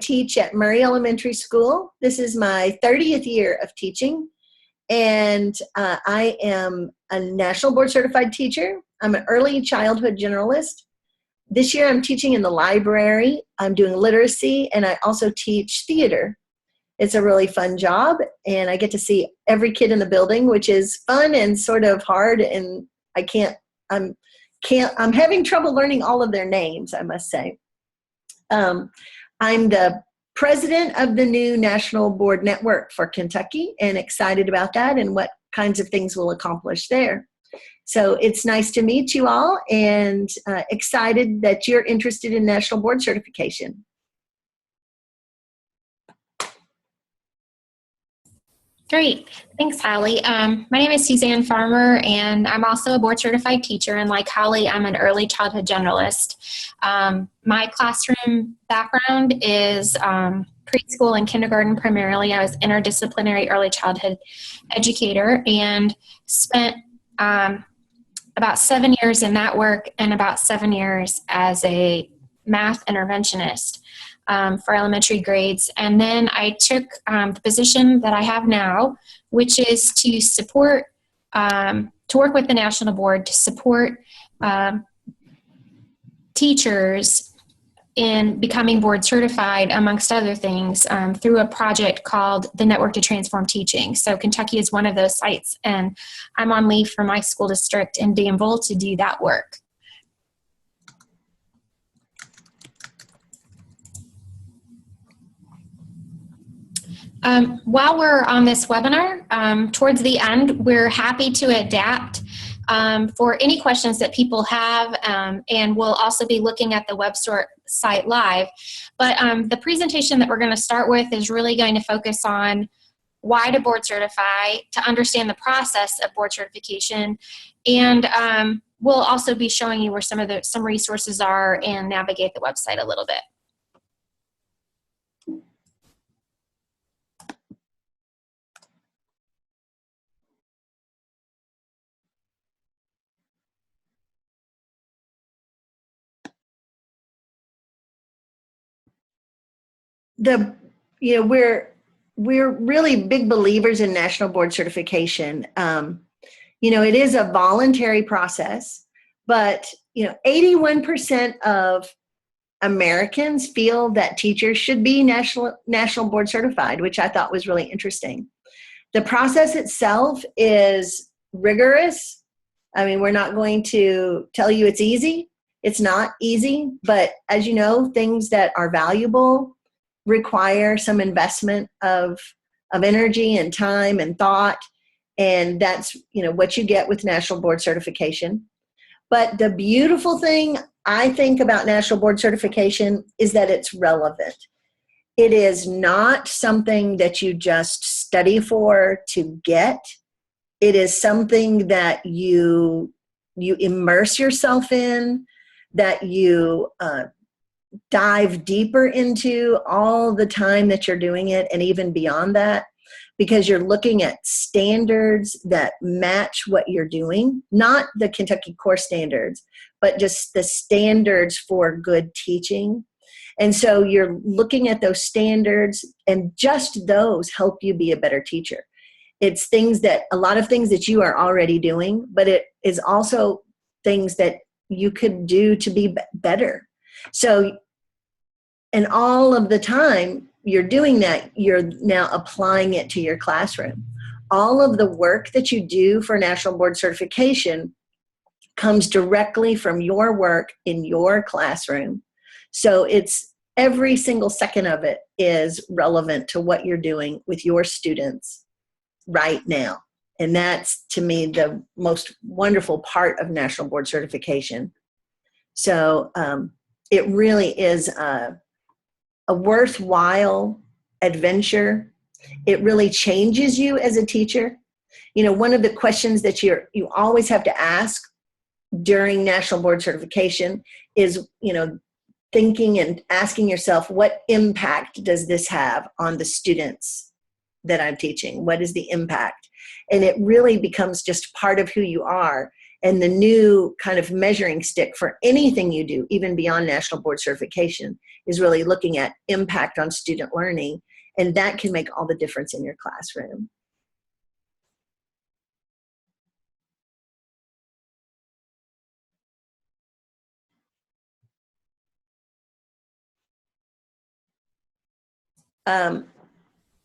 teach at Murray Elementary School. This is my 30th year of teaching, and I am a National Board Certified teacher. I'm an early childhood generalist. This year I'm teaching in the library. I'm doing literacy, and I also teach theater. It's a really fun job, and I get to see every kid in the building, which is fun and sort of hard, and I'm having trouble learning all of their names, I must say. I'm the president of the new National Board Network for Kentucky, and excited about that and what kinds of things we'll accomplish there. So it's nice to meet you all, and excited that you're interested in National Board Certification. Great. Thanks, Holly. My name is Suzanne Farmer, and I'm also a board certified teacher. And like Holly, I'm an early childhood generalist. My classroom background is preschool and kindergarten primarily. I was interdisciplinary early childhood educator and spent about 7 years in that work and about 7 years as a math interventionist for elementary grades. And then I took the position that I have now, which is to support, to work with the National Board to support teachers in becoming board certified, amongst other things, through a project called the Network to Transform Teaching. So Kentucky is one of those sites, and I'm on leave from my school district in Danville to do that work. While we're on this webinar, towards the end, we're happy to adapt for any questions that people have, and we'll also be looking at the website live. But the presentation that we're going to start with is really going to focus on why to board certify, to understand the process of board certification, and we'll also be showing you where some resources are and navigate the website a little bit. We're really big believers in National Board Certification. It is a voluntary process, but 81% of Americans feel that teachers should be national board certified, which I thought was really interesting. The process itself is rigorous. I mean, we're not going to tell you it's easy. It's not easy, but as you know, things that are valuable require some investment of energy and time and thought, and that's what you get with National Board Certification. But the beautiful thing I think about National Board Certification is that it's relevant. It is not something that you just study for to get. It is something that you immerse yourself in, that you dive deeper into all the time that you're doing it, and even beyond that, because you're looking at standards that match what you're doing, not the Kentucky core standards, but just the standards for good teaching. And so you're looking at those standards, and just those help you be a better teacher. It's a lot of things that you are already doing, but it is also things that you could do to be better. So, and all of the time you're doing that, you're now applying it to your classroom. All of the work that you do for National Board Certification comes directly from your work in your classroom. So it's every single second of it is relevant to what you're doing with your students right now. And that's, to me, the most wonderful part of National Board Certification. So it really is a worthwhile adventure. It really changes you as a teacher. One of the questions that you always have to ask during National Board Certification is, thinking and asking yourself, what impact does this have on the students that I'm teaching? What is the impact? And it really becomes just part of who you are. And the new kind of measuring stick for anything you do, even beyond national board certification, is really looking at impact on student learning. And that can make all the difference in your classroom.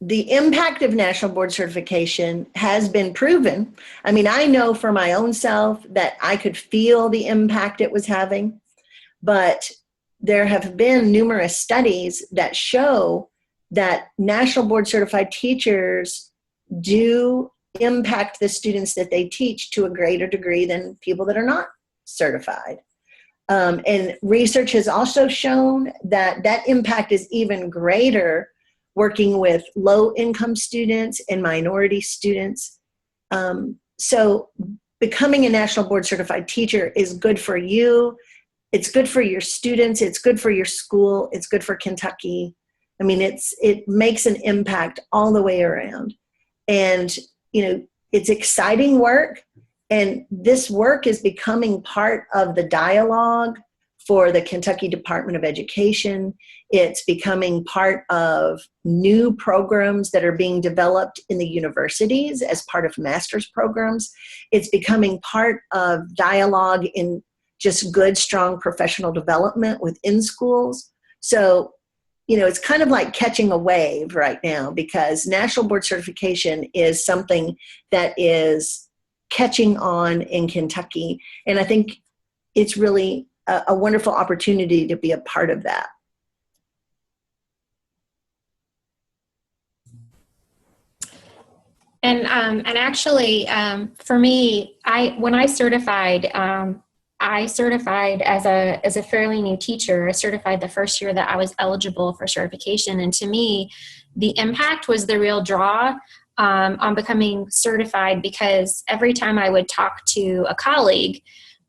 The impact of national board certification has been proven. I mean, I know for my own self that I could feel the impact it was having, but there have been numerous studies that show that national board certified teachers do impact the students that they teach to a greater degree than people that are not certified. And research has also shown that that impact is even greater working with low-income students and minority students. So becoming a national board certified teacher is good for you. It's good for your students. It's good for your school. It's good for Kentucky. I mean, it makes an impact all the way around. And, you know, it's exciting work. And this work is becoming part of the dialogue for the Kentucky Department of Education. It's becoming part of new programs that are being developed in the universities as part of master's programs. It's becoming part of dialogue in just good, strong professional development within schools. So, you know, it's kind of like catching a wave right now, because national board certification is something that is catching on in Kentucky. And I think it's really a wonderful opportunity to be a part of that. And actually, for me, when I certified as a fairly new teacher. I certified the first year that I was eligible for certification, and to me, the impact was the real draw on becoming certified, because every time I would talk to a colleague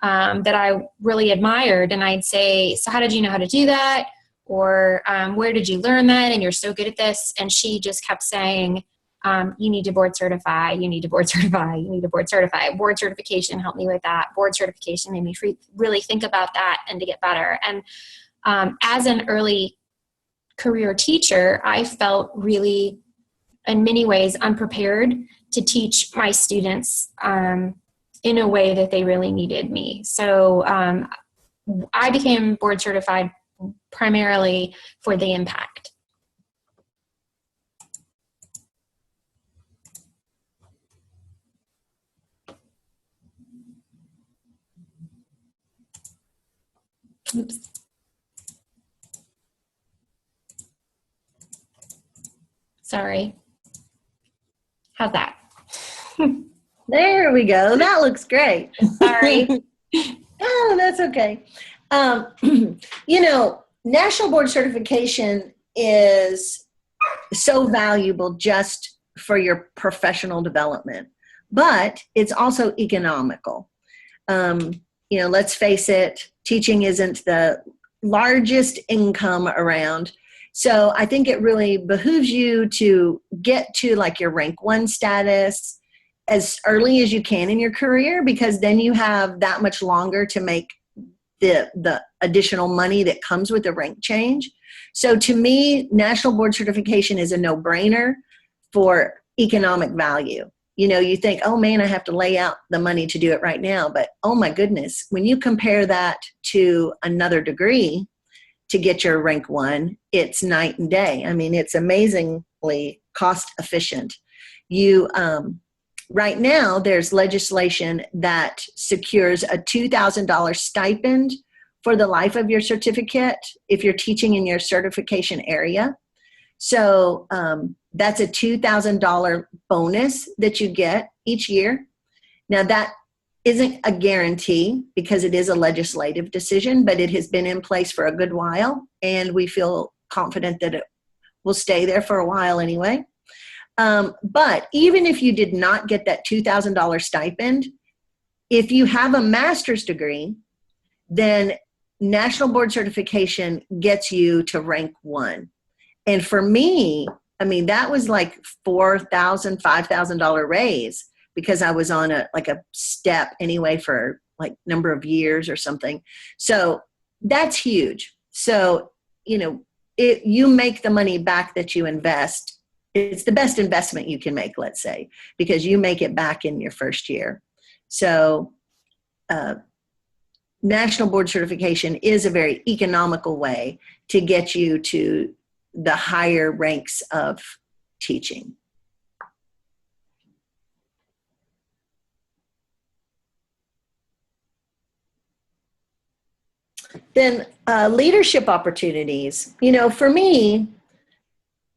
that I really admired, and I'd say, "So how did you know how to do that?" Or "Where did you learn that? And you're so good at this." And she just kept saying, "You need to board certify, you need to board certify, you need to board certify." Board certification helped me with that. Board certification made me really think about that and to get better. And as an early career teacher, I felt really, in many ways, unprepared to teach my students in a way that they really needed me. So I became board certified primarily for the impact. Oops. Sorry. How's that? There we go. That looks great. Sorry. Oh, that's okay. You know, national board certification is so valuable just for your professional development, but it's also economical. You know, let's face it, teaching isn't the largest income around. So I think it really behooves you to get to like your rank 1 status as early as you can in your career, because then you have that much longer to make the additional money that comes with the rank change. So to me, national board certification is a no-brainer for economic value. You know, you think, oh man, I have to lay out the money to do it right now. But oh my goodness, when you compare that to another degree to get your rank 1, it's night and day. I mean, it's amazingly cost efficient. You, right now, there's legislation that secures a $2,000 stipend for the life of your certificate if you're teaching in your certification area. So that's a $2,000 bonus that you get each year. Now that isn't a guarantee because it is a legislative decision, but it has been in place for a good while, and we feel confident that it will stay there for a while anyway. But even if you did not get that $2,000 stipend, if you have a master's degree, then national board certification gets you to rank 1. And for me, I mean, that was like $4,000, $5,000 raise because I was on a step anyway for like number of years or something. So that's huge. So, you make the money back that you invest. It's the best investment you can make, let's say, because you make it back in your first year. So national board certification is a very economical way to get you to the higher ranks of teaching. Then leadership opportunities. For me,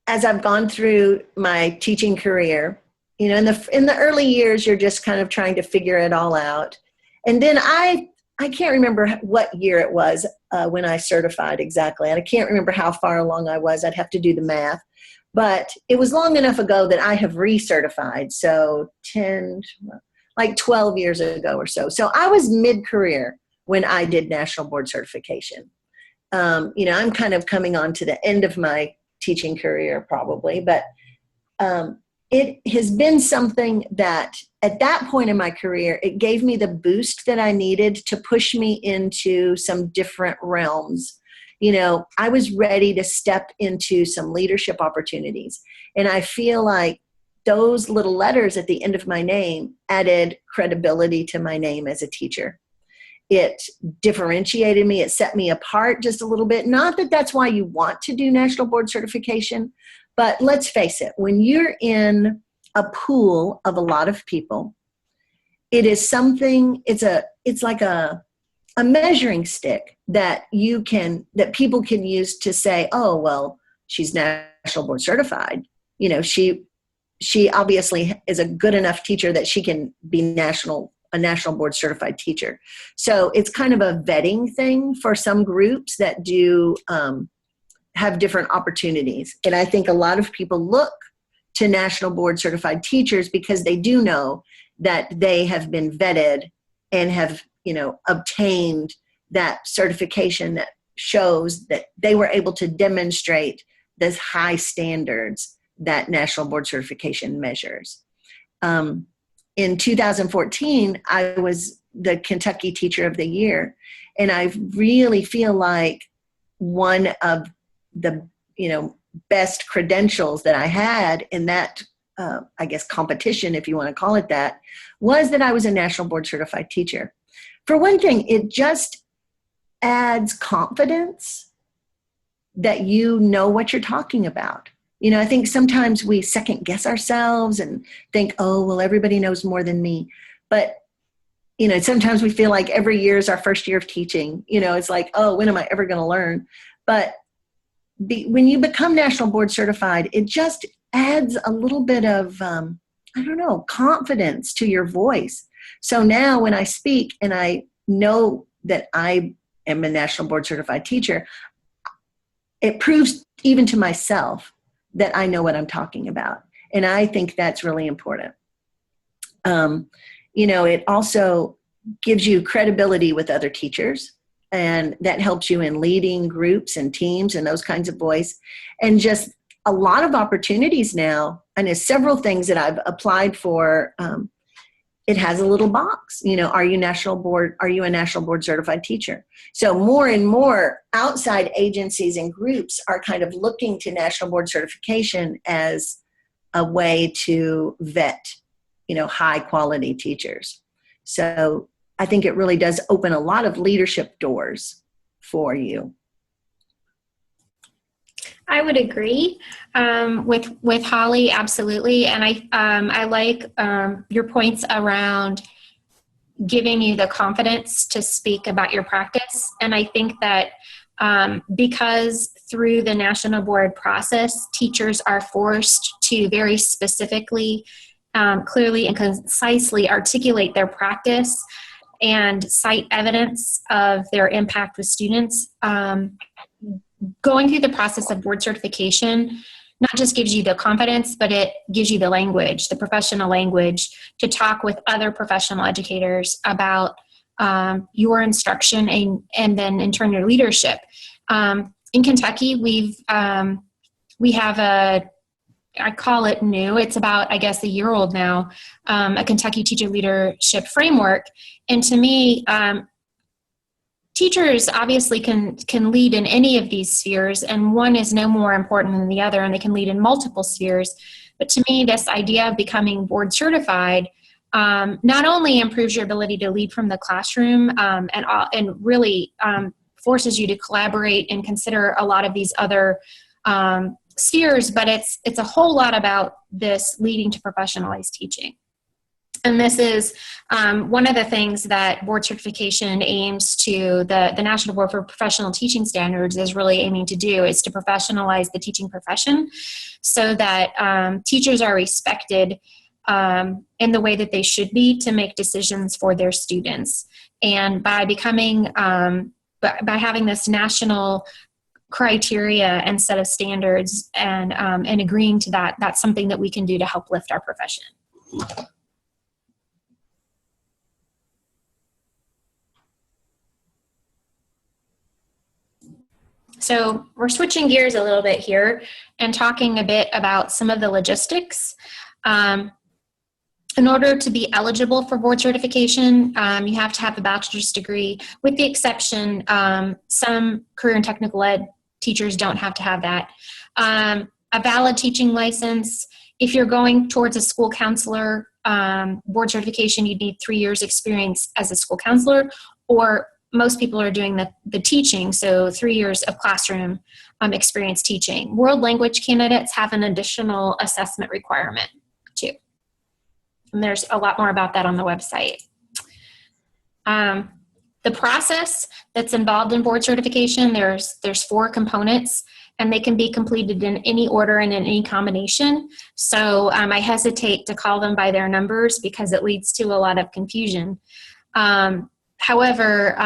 as I've gone through my teaching career, in the early years, you're just kind of trying to figure it all out. And then I can't remember what year it was when I certified exactly. And I can't remember how far along I was. I'd have to do the math. But it was long enough ago that I have recertified. So 12 years ago or so. So I was mid-career when I did national board certification. I'm kind of coming on to the end of my teaching career probably, but it has been something that at that point in my career, it gave me the boost that I needed to push me into some different realms. I was ready to step into some leadership opportunities. And I feel like those little letters at the end of my name added credibility to my name as a teacher. It differentiated me. It set me apart just a little bit. Not that that's why you want to do national board certification, but let's face it, when you're in a pool of a lot of people, it is something, it's like a measuring stick that people can use to say, oh, well, she's national board certified. She obviously is a good enough teacher that she can be a national board certified teacher. So it's kind of a vetting thing for some groups that do have different opportunities. And I think a lot of people look to national board certified teachers because they do know that they have been vetted and have, obtained that certification that shows that they were able to demonstrate those high standards that national board certification measures. In 2014, I was the Kentucky Teacher of the Year, and I really feel like one of the best credentials that I had in that competition, if you want to call it that, was that I was a national board certified teacher. For one thing, it just adds confidence that you know what you're talking about. I think sometimes we second guess ourselves and think, oh, well, everybody knows more than me. But, sometimes we feel like every year is our first year of teaching. It's like, oh, when am I ever going to learn? But when you become national board certified, it just adds a little bit of, confidence to your voice. So now when I speak and I know that I am a national board certified teacher, it proves even to myself that I know what I'm talking about. And I think that's really important. It also gives you credibility with other teachers, and that helps you in leading groups and teams and those kinds of voice. And just a lot of opportunities now, and there's several things that I've applied for. It has a little box, are you a national board certified teacher? So more and more outside agencies and groups are kind of looking to national board certification as a way to vet, high quality teachers. So I think it really does open a lot of leadership doors for you. I would agree with Holly, absolutely. And I like your points around giving you the confidence to speak about your practice. And I think that because through the national board process, teachers are forced to very specifically, clearly and concisely articulate their practice and cite evidence of their impact with students. Going through the process of board certification not just gives you the confidence, but it gives you the language, the professional language to talk with other professional educators about your instruction and then in turn your leadership. In Kentucky, we have I call it new. It's about, I guess, a year old now, a Kentucky Teacher Leadership Framework. And to me, teachers obviously can lead in any of these spheres, and one is no more important than the other, and they can lead in multiple spheres. But to me, this idea of becoming board certified not only improves your ability to lead from the classroom and really forces you to collaborate and consider a lot of these other spheres, but it's a whole lot about this leading to professionalized teaching. And this is one of the things that board certification aims to, the National Board for Professional Teaching Standards is really aiming to do, is to professionalize the teaching profession so that teachers are respected in the way that they should be to make decisions for their students. And by becoming, by having this national criteria and set of standards and agreeing to that, that's something that we can do to help lift our profession. So we're switching gears a little bit here and talking a bit about some of the logistics. In order to be eligible for board certification, you have to have a bachelor's degree, with the exception some career and technical ed teachers don't have to have that. A valid teaching license. If you're going towards a school counselor board certification, you need 3 years experience as a school counselor, or most people are doing the teaching, so 3 years of classroom experience teaching. World language candidates have an additional assessment requirement too. And there's a lot more about that on the website. The process that's involved in board certification, there's 4 components, and they can be completed in any order and in any combination. So I hesitate to call them by their numbers because it leads to a lot of confusion. However,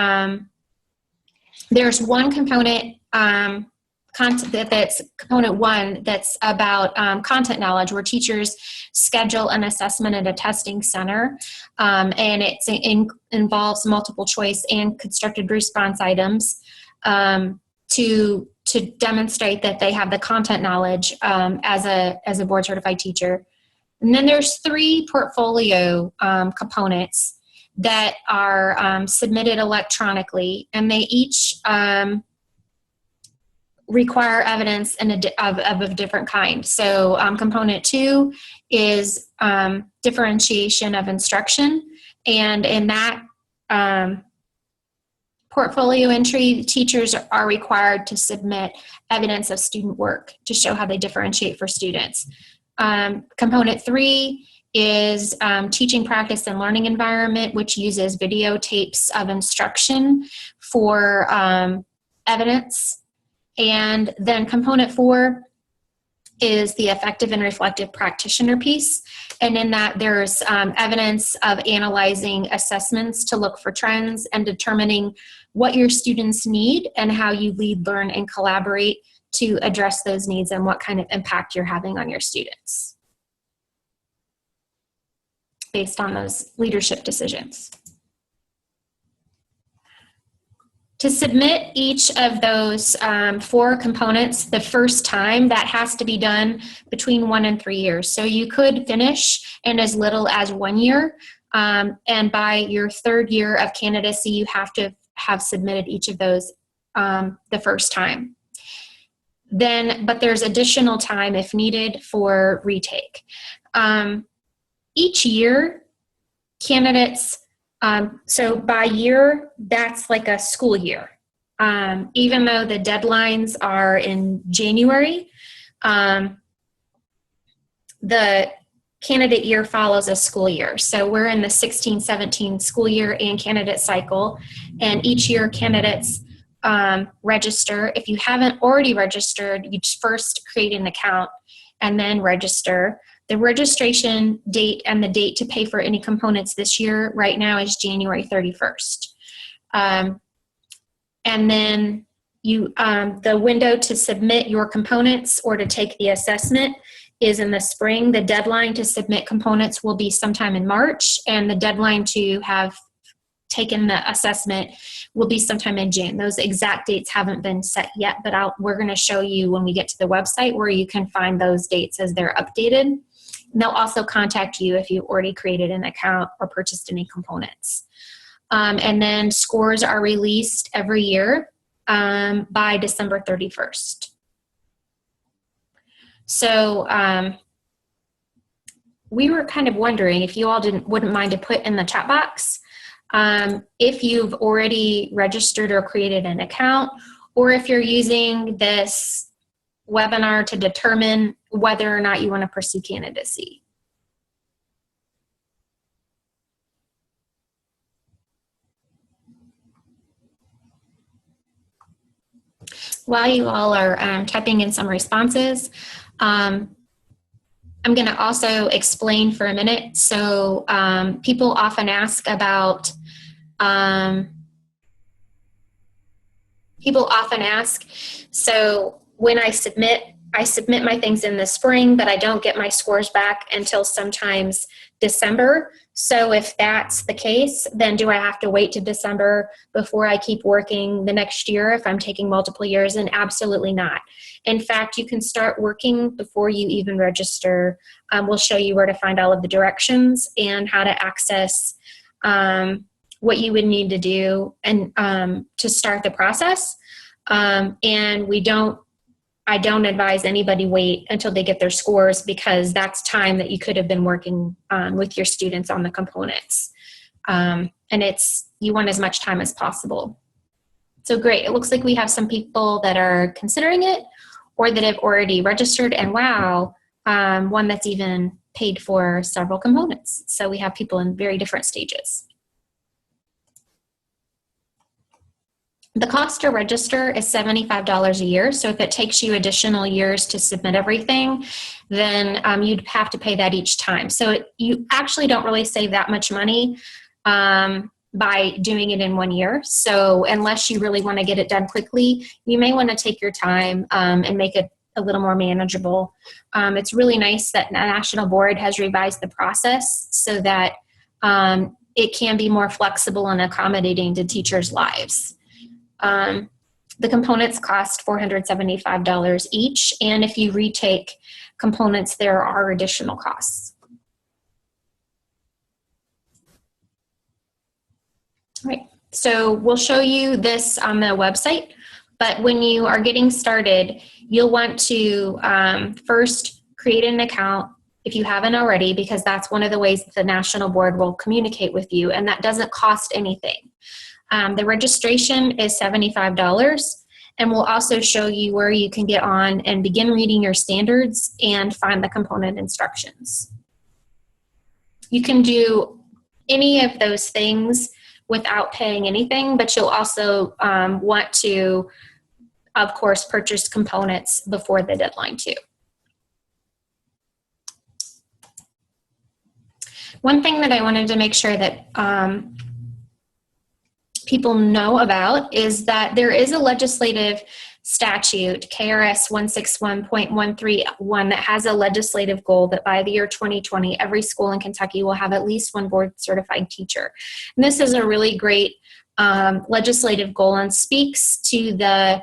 there's one component, that's component 1, that's about content knowledge, where teachers schedule an assessment at a testing center, and it involves multiple choice and constructed response items to demonstrate that they have the content knowledge as a board certified teacher. And then there's 3 portfolio components that are submitted electronically, and they each require evidence of a different kind. So component 2 is differentiation of instruction, and in that portfolio entry, teachers are required to submit evidence of student work to show how they differentiate for students. Component 3 is teaching practice and learning environment, which uses videotapes of instruction for evidence. And then component 4 is the effective and reflective practitioner piece. And in that, there's evidence of analyzing assessments to look for trends and determining what your students need and how you lead, learn, and collaborate to address those needs and what kind of impact you're having on your students based on those leadership decisions. To submit each of those 4 components the first time, that has to be done between 1 and 3 years. So you could finish in as little as 1 year, and by your 3rd year of candidacy, you have to have submitted each of those the first time. But there's additional time if needed for retake. Each year, candidates, so by year, that's like a school year. Even though the deadlines are in January, the candidate year follows a school year. So we're in the 16-17 school year and candidate cycle, and each year candidates register. If you haven't already registered, you first create an account and then register. The registration date and the date to pay for any components this year right now is January 31st. And then the window to submit your components or to take the assessment is in the spring. The deadline to submit components will be sometime in March, and the deadline to have taken the assessment will be sometime in June. Those exact dates haven't been set yet, but we're going to show you when we get to the website where you can find those dates as they're updated. And they'll also contact you if you've already created an account or purchased any components. And then scores are released every year by December 31st. So we were kind of wondering if you all wouldn't mind to put in the chat box if you've already registered or created an account, or if you're using this webinar to determine whether or not you want to pursue candidacy. While you all are typing in some responses, I'm going to also explain for a minute. So people often ask about, so when I submit my things in the spring, but I don't get my scores back until sometimes December. So if that's the case, then do I have to wait to December before I keep working the next year if I'm taking multiple years? And absolutely not. In fact, you can start working before you even register. We'll show you where to find all of the directions and how to access what you would need to do and to start the process. And I don't advise anybody wait until they get their scores, because that's time that you could have been working with your students on the components. And you want as much time as possible. So great, it looks like we have some people that are considering it or that have already registered, and wow, one that's even paid for several components. So we have people in very different stages. The cost to register is $75 a year. So if it takes you additional years to submit everything, then you'd have to pay that each time. So you actually don't really save that much money by doing it in 1 year. So unless you really want to get it done quickly, you may want to take your time and make it a little more manageable. It's really nice that the National Board has revised the process so that it can be more flexible and accommodating to teachers' lives. The components cost $475 each, and if you retake components, there are additional costs. All right, so we'll show you this on the website, but when you are getting started, you'll want to first create an account if you haven't already, because that's one of the ways that the National Board will communicate with you, and that doesn't cost anything. The registration is $75, and we'll also show you where you can get on and begin reading your standards and find the component instructions. You can do any of those things without paying anything, but you'll also want to, of course, purchase components before the deadline too. One thing that I wanted to make sure that people know about is that there is a legislative statute, KRS 161.131, that has a legislative goal that by the year 2020, every school in Kentucky will have at least one board-certified teacher. And this is a really great legislative goal and speaks to the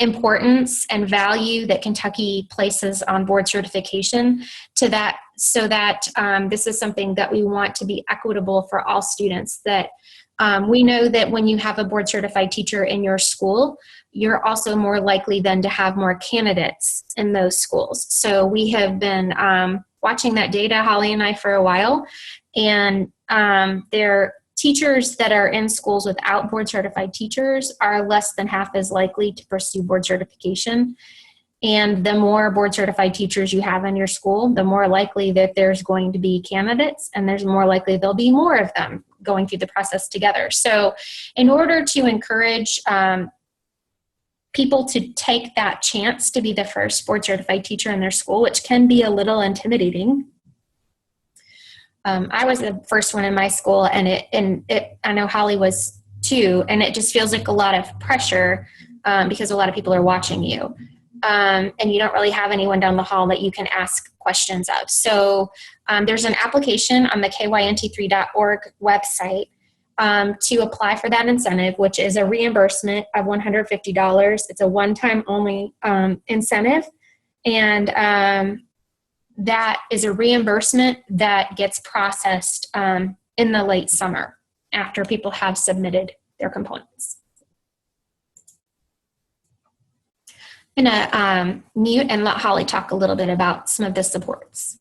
importance and value that Kentucky places on board certification to that, so that this is something that we want to be equitable for all students. That we know that when you have a board certified teacher in your school, you're also more likely then to have more candidates in those schools. So we have been watching that data, Holly and I, for a while, and there teachers that are in schools without board certified teachers are less than half as likely to pursue board certification. And the more board certified teachers you have in your school, the more likely that there's going to be candidates, and there's more likely there'll be more of them going through the process together. So in order to encourage people to take that chance to be the first board certified teacher in their school, which can be a little intimidating. I was the first one in my school, and I know Holly was too, and it just feels like a lot of pressure because a lot of people are watching you. and you don't really have anyone down the hall that you can ask questions of. So there's an application on the kynt3.org website to apply for that incentive, which is a reimbursement of $150. It's a one-time only incentive, and that is a reimbursement that gets processed in the late summer after people have submitted their components. I'm going to mute and let Holly talk a little bit about some of the supports.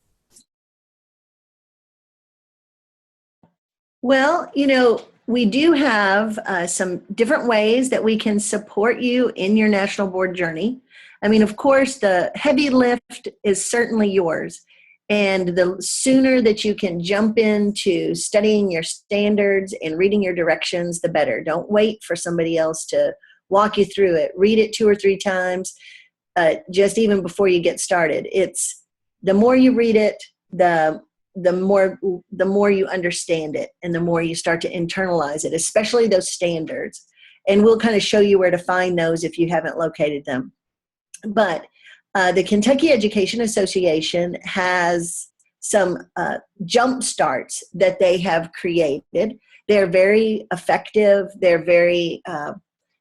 Well, you know, we do have some different ways that we can support you in your national board journey. I mean, of course, the heavy lift is certainly yours. And the sooner that you can jump into studying your standards and reading your directions, the better. Don't wait for somebody else to walk you through it. Read it 2 or 3 times, just even before you get started. It's the more you read it, the more you understand it, and the more you start to internalize it, especially those standards. And we'll kind of show you where to find those if you haven't located them. But the Kentucky Education Association has some jump starts that they have created. They're very effective. They're very,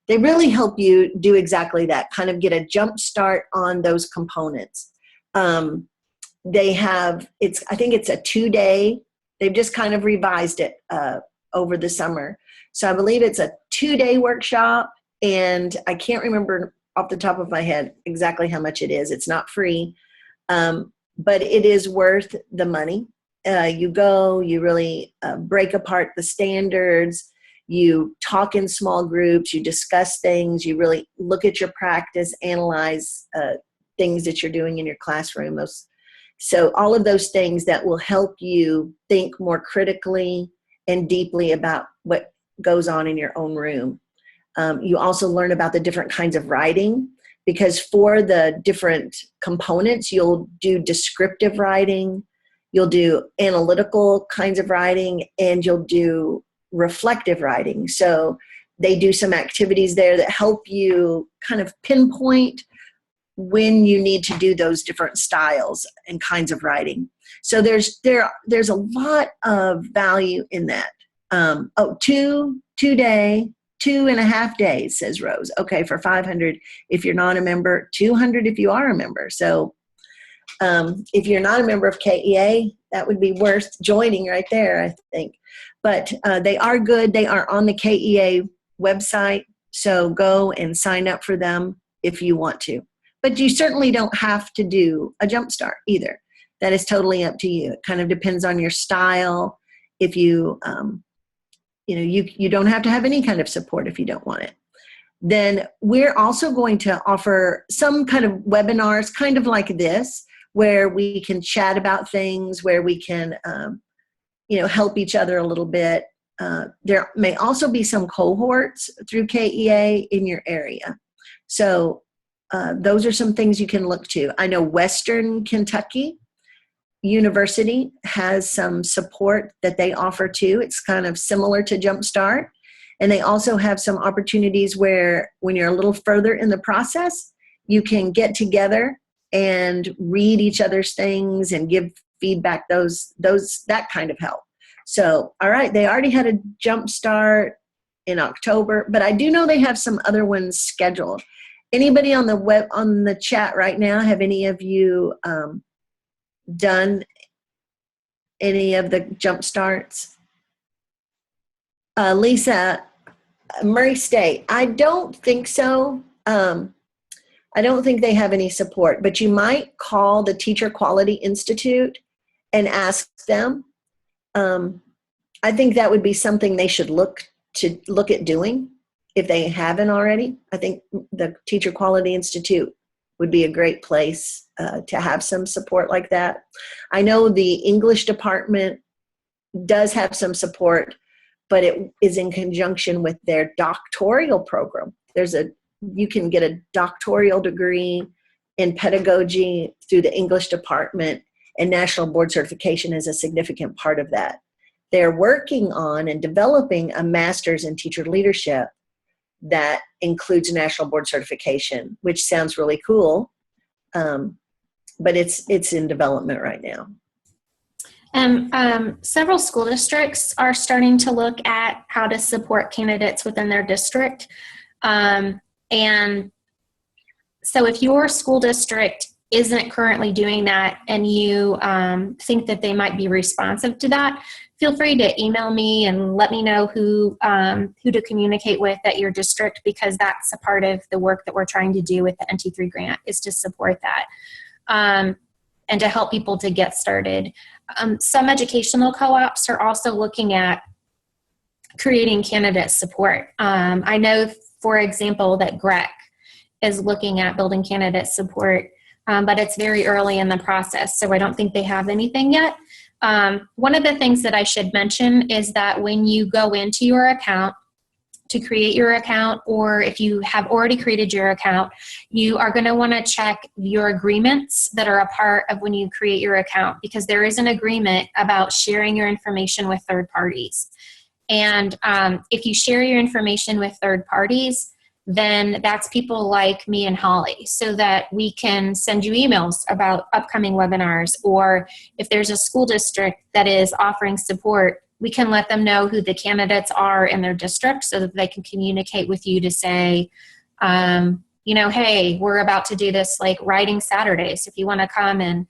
they really help you do exactly that, kind of get a jump start on those components. They have, I think it's a 2-day, they've just kind of revised it over the summer. So I believe it's a 2-day workshop, and I can't remember off the top of my head exactly how much it is. It's not free, but it is worth the money. You go, you really break apart the standards, you talk in small groups, you discuss things, you really look at your practice, analyze things that you're doing in your classroom. So all of those things that will help you think more critically and deeply about what goes on in your own room. You also learn about the different kinds of writing, because for the different components, you'll do descriptive writing, you'll do analytical kinds of writing, and you'll do reflective writing. So they do some activities there that help you kind of pinpoint when you need to do those different styles and kinds of writing. So there's a lot of value in that. 2-day, 2.5 days, says Rose. Okay, for $500 if you're not a member, $200 if you are a member. So if you're not a member of KEA, that would be worth joining right there, I think. But they are good. They are on the KEA website, so go and sign up for them if you want to. But you certainly don't have to do a jump start either. That is totally up to you. It kind of depends on your style. If you, you don't have to have any kind of support if you don't want it. Then we're also going to offer some kind of webinars, kind of like this, where we can chat about things, where we can, help each other a little bit. There may also be some cohorts through KEA in your area. So those are some things you can look to. I know Western Kentucky University has some support that they offer too. It's kind of similar to Jumpstart. And they also have some opportunities where when you're a little further in the process, you can get together and read each other's things and give feedback, that kind of help. So, all right, they already had a Jumpstart in October, but I do know they have some other ones scheduled. Anybody on the chat right now, have any of you done any of the jump starts? Lisa, Murray State, I don't think so. I don't think they have any support, but you might call the Teacher Quality Institute and ask them. I think that would be something they should look at doing if they haven't already. I think the Teacher Quality Institute would be a great place to have some support like that. I know the English department does have some support, but it is in conjunction with their doctoral program. You can get a doctoral degree in pedagogy through the English department, and National Board Certification is a significant part of that. They're working on and developing a master's in teacher leadership, that includes national board certification, which sounds really cool. But it's in development right now. Several school districts are starting to look at how to support candidates within their district. And so if your school district isn't currently doing that and you think that they might be responsive to that, feel free to email me and let me know who to communicate with at your district, because that's a part of the work that we're trying to do with the NT3 grant, is to support that and to help people to get started. Some educational co-ops are also looking at creating candidate support. I know, for example, that GREC is looking at building candidate support, but it's very early in the process, so I don't think they have anything yet. One of the things that I should mention is that when you go into your account to create your account, or if you have already created your account, you are going to want to check your agreements that are a part of when you create your account, because there is an agreement about sharing your information with third parties. And if you share your information with third parties, then that's people like me and Holly, so that we can send you emails about upcoming webinars, or if there's a school district that is offering support, we can let them know who the candidates are in their district so that they can communicate with you to say, you know, hey, we're about to do this like writing Saturdays. If you want to come and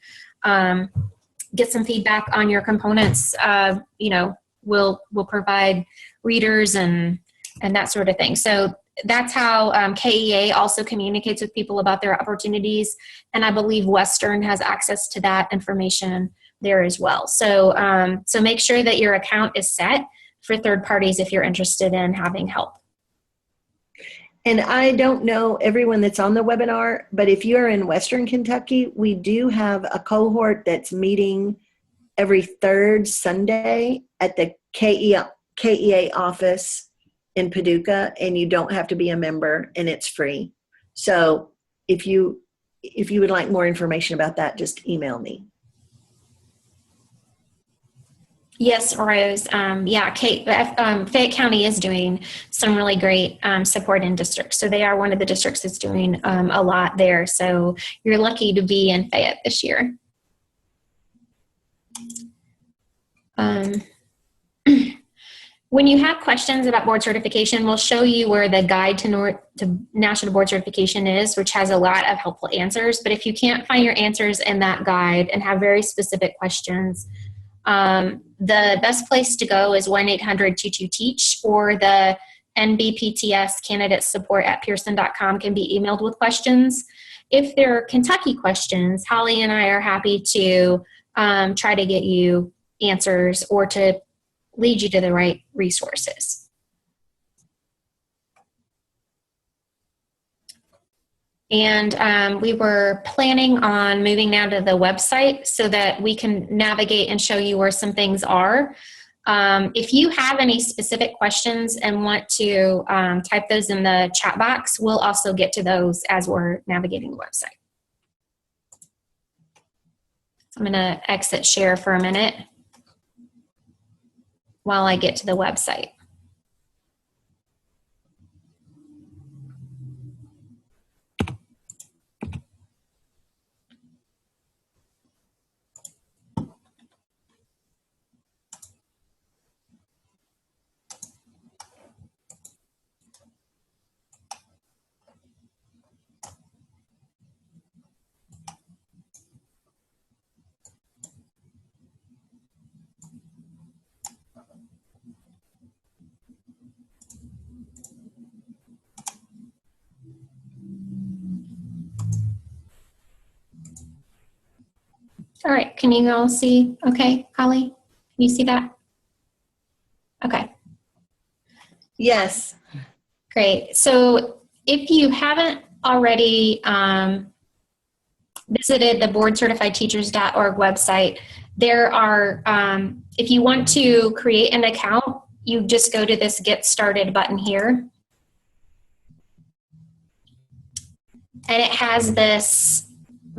get some feedback on your components, you know, we'll provide readers and that sort of thing. So that's how KEA also communicates with people about their opportunities. And I believe Western has access to that information there as well. So, so make sure that your account is set for third parties if you're interested in having help. And I don't know everyone that's on the webinar, but if you're in Western Kentucky, we do have a cohort that's meeting every third Sunday at the KEA office in Paducah, and you don't have to be a member, and it's free. So if you would like more information about that, just email me. Yes, Rose. Yeah, Fayette County is doing some really great support in districts. So they are one of the districts that's doing a lot there. So you're lucky to be in Fayette this year. When you have questions about board certification, we'll show you where the guide to national board certification is, which has a lot of helpful answers. But if you can't find your answers in that guide and have very specific questions, the best place to go is 1-800-22-TEACH, or the NBPTS candidate support at pearson.com can be emailed with questions. If there are Kentucky questions, Holly and I are happy to try to get you answers or to lead you to the right resources. And we were planning on moving now to the website so that we can navigate and show you where some things are. If you have any specific questions and want to type those in the chat box, we'll also get to those as we're navigating the website. So I'm going to exit share for a minute while I get to the website. All right, can you all see? Okay, Holly, can you see that? Okay. Yes. Great. So if you haven't already visited the boardcertifiedteachers.org website, there are, if you want to create an account, you just go to this Get Started button here. And it has this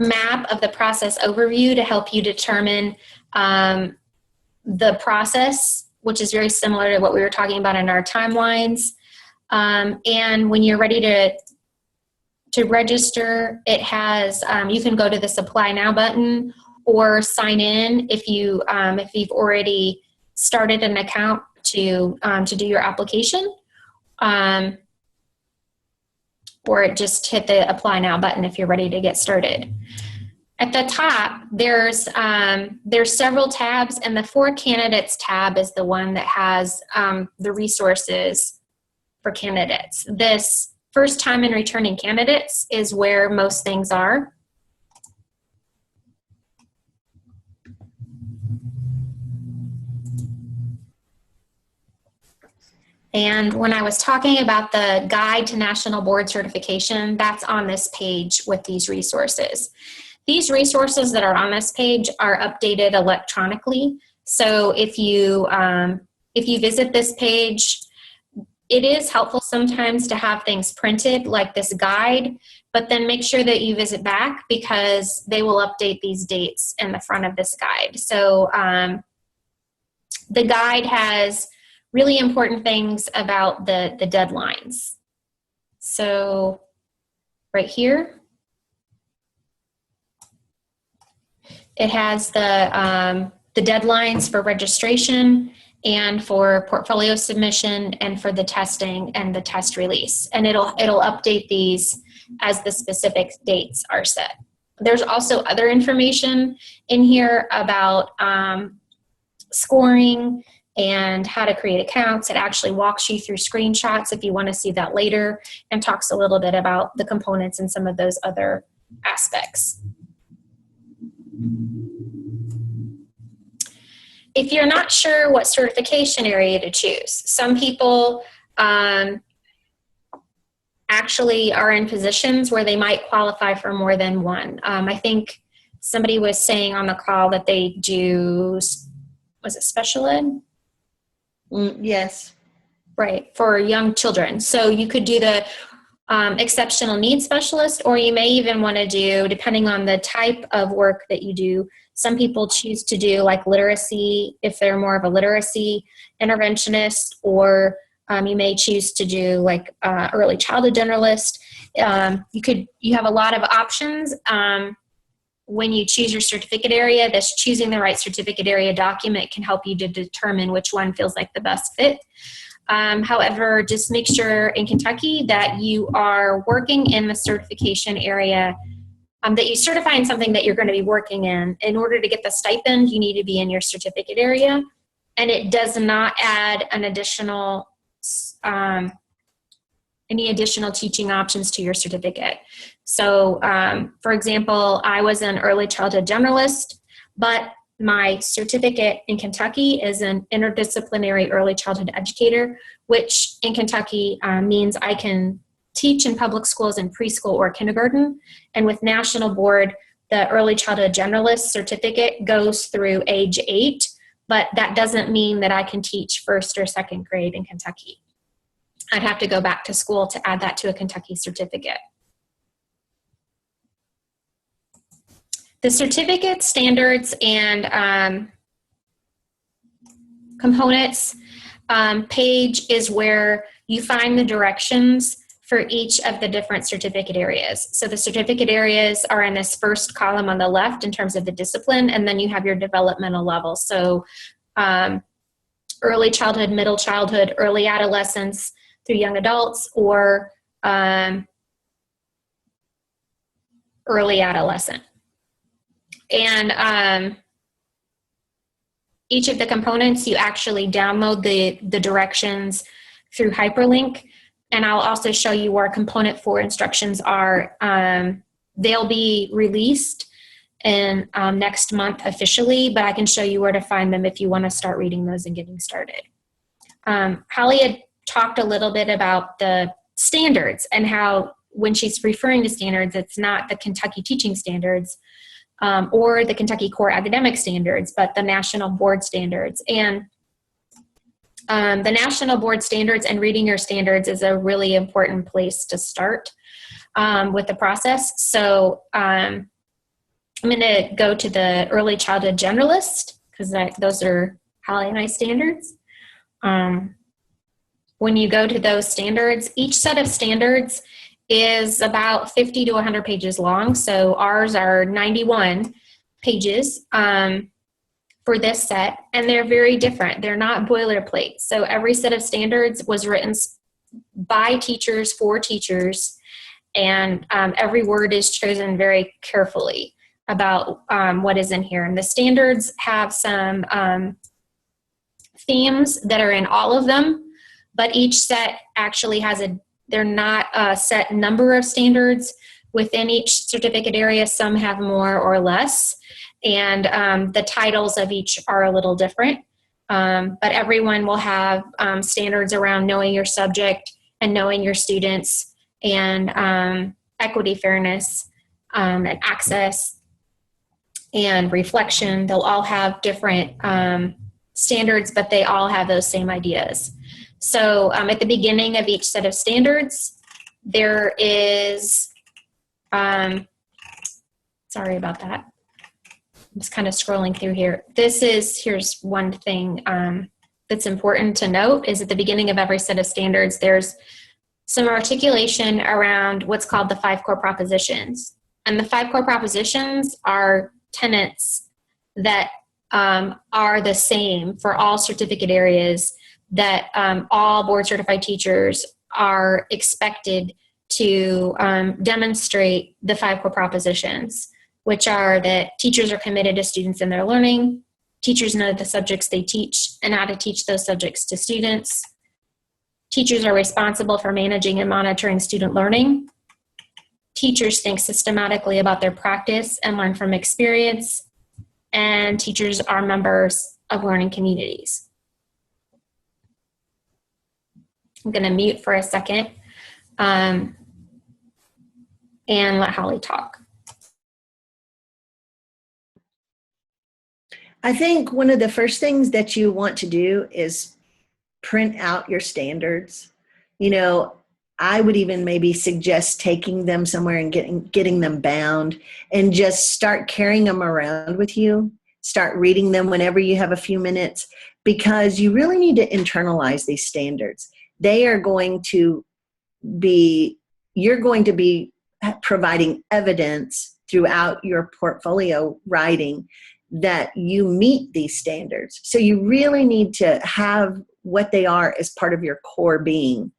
map of the process overview to help you determine the process, which is very similar to what we were talking about in our timelines. And when you're ready to register, it has, you can go to this Apply Now button or sign in if you've already started an account to do your application. Or just hit the Apply Now button if you're ready to get started. At the top, there's several tabs, and the For Candidates tab is the one that has the resources for candidates. This First Time and Returning Candidates is where most things are. And when I was talking about the Guide to National Board Certification, that's on this page with these resources. These resources that are on this page are updated electronically. So if you visit this page, it is helpful sometimes to have things printed like this guide, but then make sure that you visit back because they will update these dates in the front of this guide. So the guide has really important things about the deadlines. So right here, it has the deadlines for registration and for portfolio submission and for the testing and the test release. And it'll update these as the specific dates are set. There's also other information in here about scoring and how to create accounts. It actually walks you through screenshots if you want to see that later, and talks a little bit about the components and some of those other aspects. If you're not sure what certification area to choose, some people actually are in positions where they might qualify for more than one. I think somebody was saying on the call that they do, was it special ed? Yes. Right, for young children. So you could do the exceptional needs specialist, or you may even want to do, depending on the type of work that you do, some people choose to do like literacy if they're more of a literacy interventionist, or you may choose to do like early childhood generalist. You have a lot of options. When you choose your certificate area, this Choosing the Right Certificate Area document can help you to determine which one feels like the best fit. However, just make sure in Kentucky that you are working in the certification area, that you certify in something that you're going to be working in. In order to get the stipend, you need to be in your certificate area, and it does not add an additional any additional teaching options to your certificate. So, for example, I was an early childhood generalist, but my certificate in Kentucky is an interdisciplinary early childhood educator, which in Kentucky means I can teach in public schools in preschool or kindergarten. And with National Board, the early childhood generalist certificate goes through age 8, but that doesn't mean that I can teach first or second grade in Kentucky. I'd have to go back to school to add that to a Kentucky certificate. The certificate standards and components page is where you find the directions for each of the different certificate areas. So the certificate areas are in this first column on the left in terms of the discipline, and then you have your developmental level. So early childhood, middle childhood, early adolescence through young adults, or early adolescent. And each of the components, you actually download the directions through hyperlink. And I'll also show you where component 4 instructions are. They'll be released in next month officially, but I can show you where to find them if you want to start reading those and getting started. Holly had talked a little bit about the standards and how when she's referring to standards, it's not the Kentucky teaching standards or the Kentucky core academic standards, but the national board standards. And the national board standards and reading your standards is a really important place to start with the process. So I'm going to go to the early childhood generalist because those are Holly and I standards. when you go to those standards, each set of standards is about 50 to 100 pages long. So ours are 91 pages for this set, and they're very different. They're not boilerplate. So every set of standards was written by teachers for teachers, and every word is chosen very carefully about what is in here. And the standards have some themes that are in all of them, but each set actually has they're not a set number of standards within each certificate area. Some have more or less, and the titles of each are a little different. But everyone will have standards around knowing your subject and knowing your students, and equity, fairness, and access, and reflection. They'll all have different standards, but they all have those same ideas. So at the beginning of each set of standards, there is, sorry about that. I'm just kind of scrolling through here. Here's one thing that's important to note is at the beginning of every set of standards, there's some articulation around what's called the 5 core propositions. And the 5 core propositions are tenets that are the same for all certificate areas, that all board certified teachers are expected to demonstrate the 5 core propositions, which are that teachers are committed to students and their learning, teachers know the subjects they teach and how to teach those subjects to students, teachers are responsible for managing and monitoring student learning, teachers think systematically about their practice and learn from experience, and teachers are members of learning communities. I'm going to mute for a second and let Holly talk. I think one of the first things that you want to do is print out your standards. You know, I would even maybe suggest taking them somewhere and getting them bound and just start carrying them around with you. Start reading them whenever you have a few minutes, because you really need to internalize these standards. They are going to be, you're going to be providing evidence throughout your portfolio writing that you meet these standards. So you really need to have what they are as part of your core being.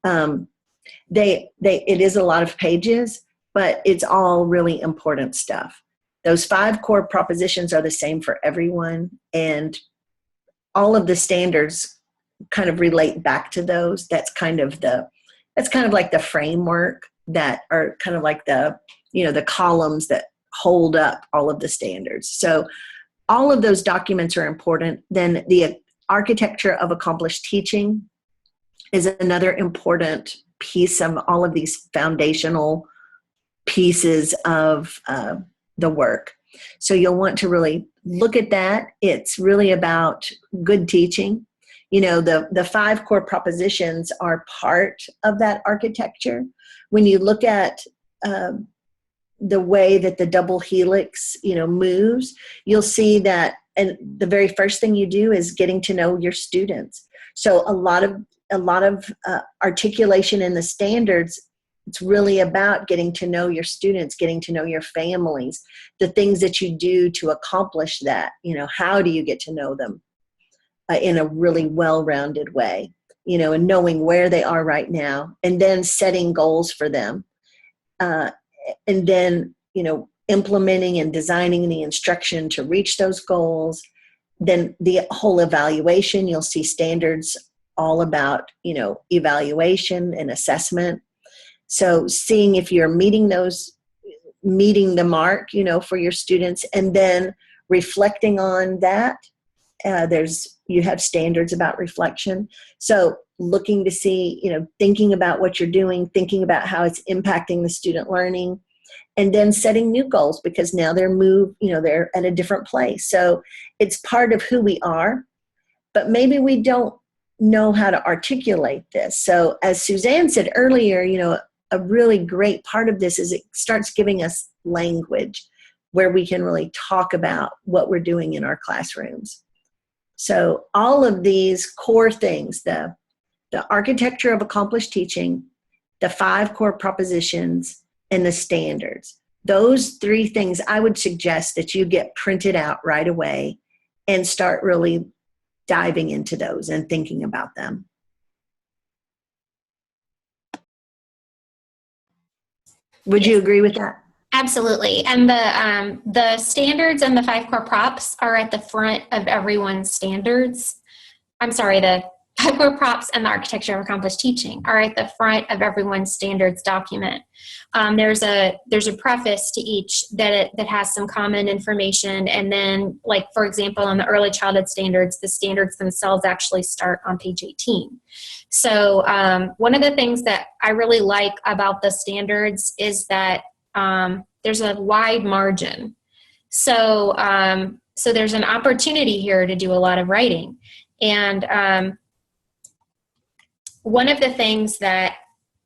It is a lot of pages, but it's all really important stuff. Those 5 core propositions are the same for everyone, and all of the standards kind of relate back to those. That's kind of like the framework that are kind of like the columns that hold up all of the standards. So all of those documents are important. Then the architecture of accomplished teaching is another important piece of all of these foundational pieces of the work. So you'll want to really look at that. It's really about good teaching. You know, the 5 core propositions are part of that architecture. When you look at the way that the double helix, moves, you'll see that, and the very first thing you do is getting to know your students. So a lot of articulation in the standards, it's really about getting to know your students, getting to know your families, the things that you do to accomplish that. How do you get to know them in a really well-rounded way, and knowing where they are right now, and then setting goals for them. And then, implementing and designing the instruction to reach those goals. Then the whole evaluation, you'll see standards all about, evaluation and assessment. So seeing if you're meeting the mark, for your students, and then reflecting on that. You have standards about reflection. So looking to see, thinking about what you're doing, thinking about how it's impacting the student learning, and then setting new goals, because now they're at a different place. So it's part of who we are, but maybe we don't know how to articulate this. So as Suzanne said earlier, a really great part of this is it starts giving us language where we can really talk about what we're doing in our classrooms. So all of these core things, the the architecture of accomplished teaching, the 5 core propositions, and the standards. Those 3 things I would suggest that you get printed out right away and start really diving into those and thinking about them. Would you agree with that? Absolutely. And the standards and the 5 core props are at the front of everyone's standards. I'm sorry, the 5 core props and the architecture of accomplished teaching are at the front of everyone's standards document. There's a preface to each that has some common information, and then, like, for example, on the early childhood standards, the standards themselves actually start on page 18. So one of the things that I really like about the standards is that there's a wide margin. So there's an opportunity here to do a lot of writing. And one of the things that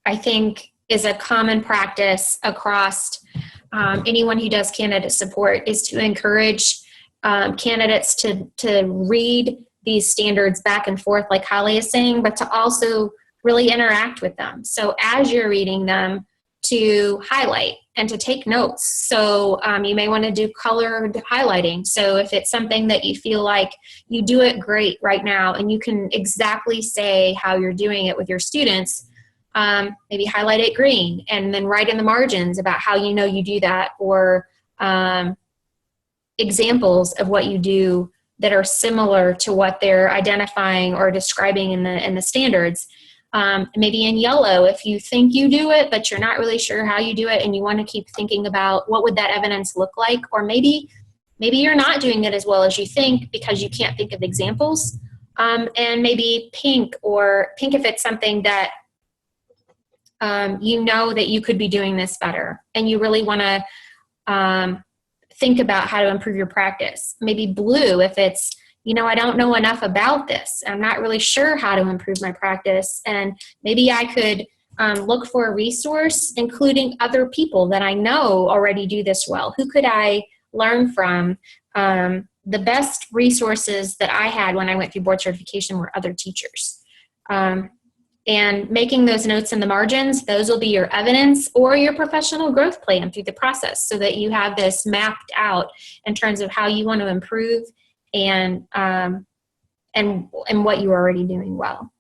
I think is a common practice across anyone who does candidate support is to encourage candidates to read these standards back and forth, like Holly is saying, but to also really interact with them. So as you're reading them, to highlight and to take notes. So you may want to do colored highlighting. So if it's something that you feel like you do it great right now and you can exactly say how you're doing it with your students, maybe highlight it green and then write in the margins about how you know you do that, or examples of what you do that are similar to what they're identifying or describing in the standards. Maybe in yellow if you think you do it, but you're not really sure how you do it and you want to keep thinking about what would that evidence look like, or maybe you're not doing it as well as you think because you can't think of examples. And maybe pink if it's something that you know that you could be doing this better and you really want to think about how to improve your practice. Maybe blue if it's, I don't know enough about this. I'm not really sure how to improve my practice. And maybe I could look for a resource, including other people that I know already do this well. Who could I learn from? The best resources that I had when I went through board certification were other teachers. And making those notes in the margins, those will be your evidence or your professional growth plan through the process, so that you have this mapped out in terms of how you want to improve and what you're already doing well.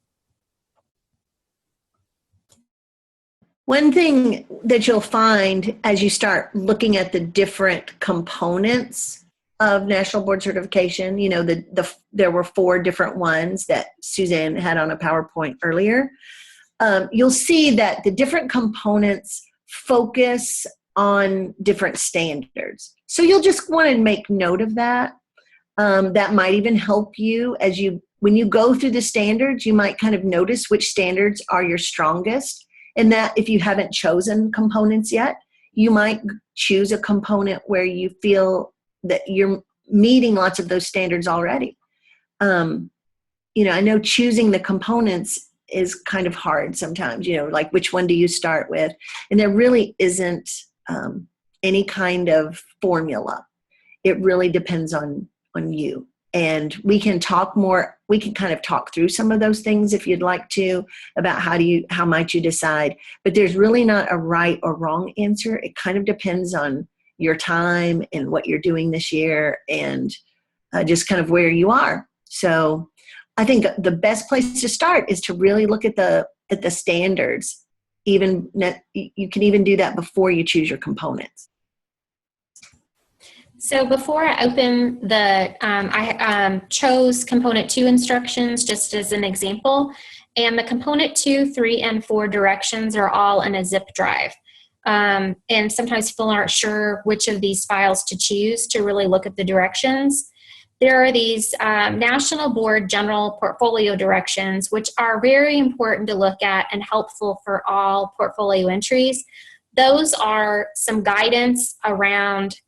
One thing that you'll find as you start looking at the different components of National Board Certification, there were 4 different ones that Suzanne had on a PowerPoint earlier. You'll see that the different components focus on different standards. So you'll just want to make note of that. That might even help you when you go through the standards. You might kind of notice which standards are your strongest, and that if you haven't chosen components yet, you might choose a component where you feel that you're meeting lots of those standards already. I know choosing the components is kind of hard sometimes, like which one do you start with? And there really isn't any kind of formula. It really depends on you. And we can kind of talk through some of those things if you'd like to, about how might you decide. But there's really not a right or wrong answer. It kind of depends on your time and what you're doing this year and just kind of where you are. So I think the best place to start is to really look at the standards. You can even do that before you choose your components. So before I open I chose component 2 instructions just as an example, and the component 2, 3, and 4 directions are all in a zip drive. And sometimes people aren't sure which of these files to choose to really look at the directions. There are these National Board General Portfolio Directions, which are very important to look at and helpful for all portfolio entries. Those are some guidance around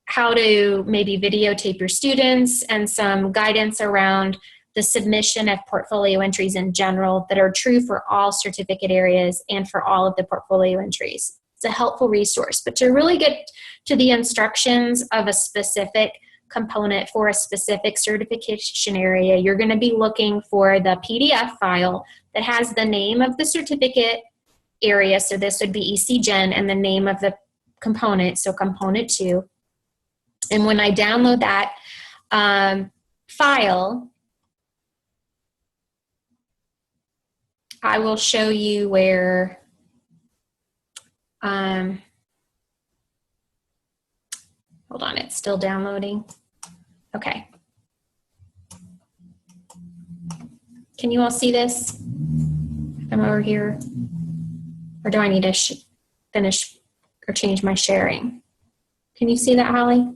how to maybe videotape your students, and some guidance around the submission of portfolio entries in general that are true for all certificate areas and for all of the portfolio entries. It's a helpful resource, but to really get to the instructions of a specific component for a specific certification area, you're going to be looking for the PDF file that has the name of the certificate area. So this would be ECGen, and the name of the component, so component 2. And when I download that file, I will show you where hold on, it's still downloading. Okay. Can you all see this? I'm over here. Or do I need to finish or change my sharing? Can you see that, Holly?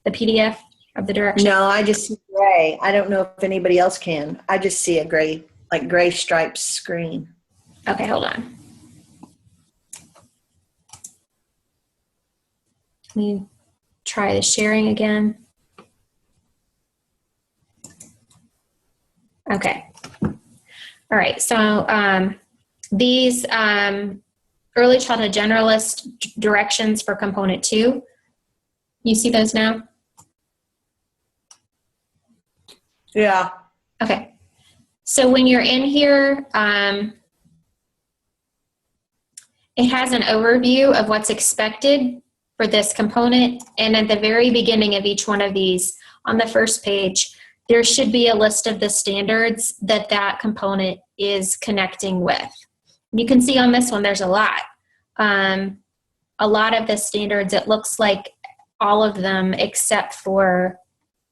The PDF of the directions? No, I just see gray. I don't know if anybody else can. I just see a gray, like gray striped screen. Okay, hold on. Let me try the sharing again. Okay. All right, so these early childhood generalist directions for component 2, you see those now? Yeah. Okay. So when you're in here, it has an overview of what's expected for this component. And at the very beginning of each one of these, on the first page, there should be a list of the standards that that component is connecting with. You can see on this one, there's a lot. A lot of the standards, it looks like all of them except for